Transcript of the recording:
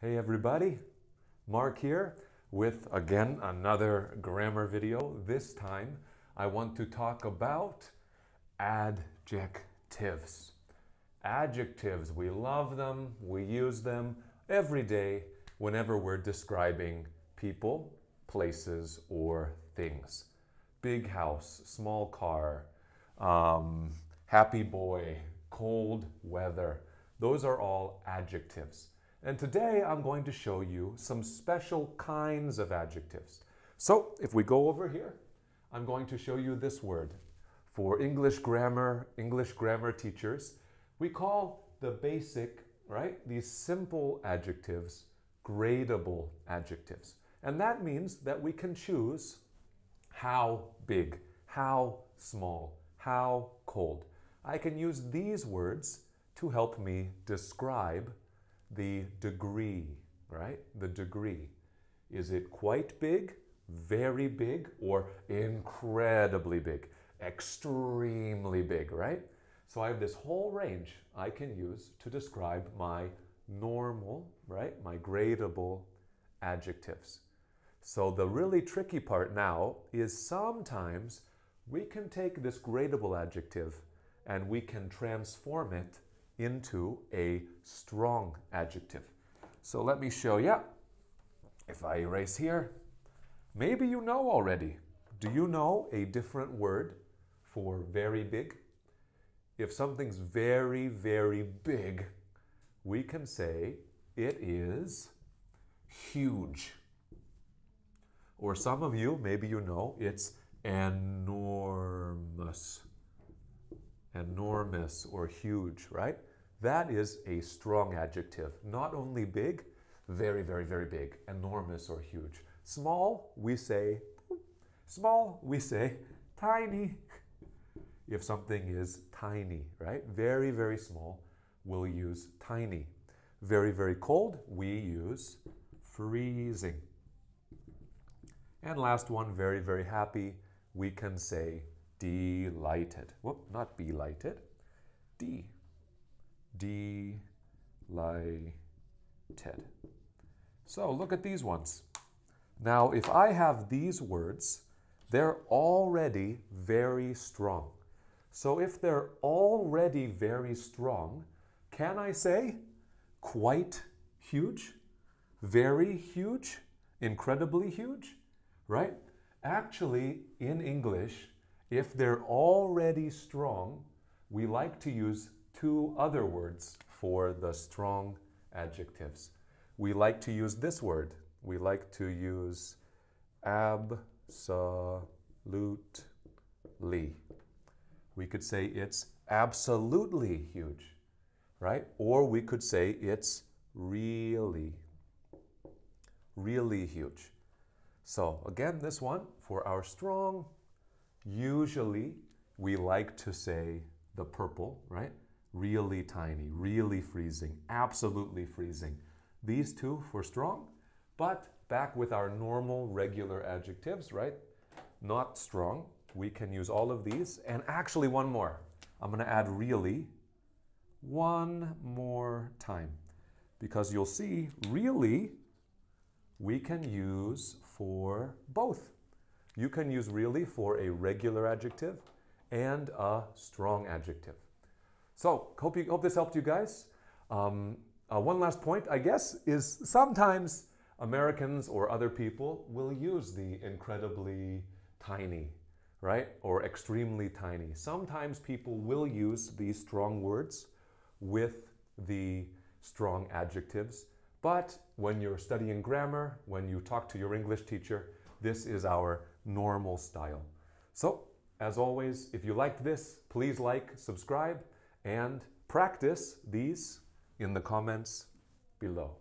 Hey everybody, Mark here with again another grammar video. This time I want to talk about adjectives. Adjectives, we love them, we use them every day whenever we're describing people, places, or things. Big house, small car, happy boy, cold weather. Those are all adjectives. And today I'm going to show you some special kinds of adjectives. So if we go over here, I'm going to show you this word. For English grammar teachers, we call the basic, right, these simple adjectives, gradable adjectives. And that means that we can choose how big, how small, how cold. I can use these words to help me describe the degree, right? The degree. Is it quite big, very big, or incredibly big, extremely big, right? So I have this whole range I can use to describe my normal, right? My gradable adjectives. So the really tricky part now is sometimes we can take this gradable adjective and we can transform it into a strong adjective. So let me show you. If I erase here, maybe you know already. Do you know a different word for very big? If something's very, very big, we can say it is huge. Or some of you, maybe you know, it's enormous. Enormous or huge, right? That is a strong adjective. Not only big, very, very, very big, enormous or huge. Small, we say tiny. If something is tiny, right? Very, very small, we'll use tiny. Very, very cold, we use freezing. And last one, very, very happy, we can say delighted. Whoop, not be lighted. Delighted. So look at these ones. Now, if I have these words, they're already very strong. So if they're already very strong, can I say quite huge, very huge, incredibly huge, right? Actually, in English, if they're already strong, we like to use two other words for the strong adjectives. We like to use this word. We like to use absolutely. We could say it's absolutely huge, right? Or we could say it's really, really huge. So again, this one, for our strong, usually we like to say the purple, right? Really tiny, really freezing, absolutely freezing. These two for strong, but back with our normal regular adjectives, right? Not strong. We can use all of these. And actually one more. I'm going to add really one more time. Because you'll see, really, we can use for both. You can use really for a regular adjective and a strong adjective. So, hope this helped you guys. One last point, I guess, is sometimes Americans or other people will use the incredibly tiny, right? Or extremely tiny. Sometimes people will use these strong words with the strong adjectives. But when you're studying grammar, when you talk to your English teacher, this is our normal style. So, as always, if you liked this, please like, subscribe, and practice these in the comments below.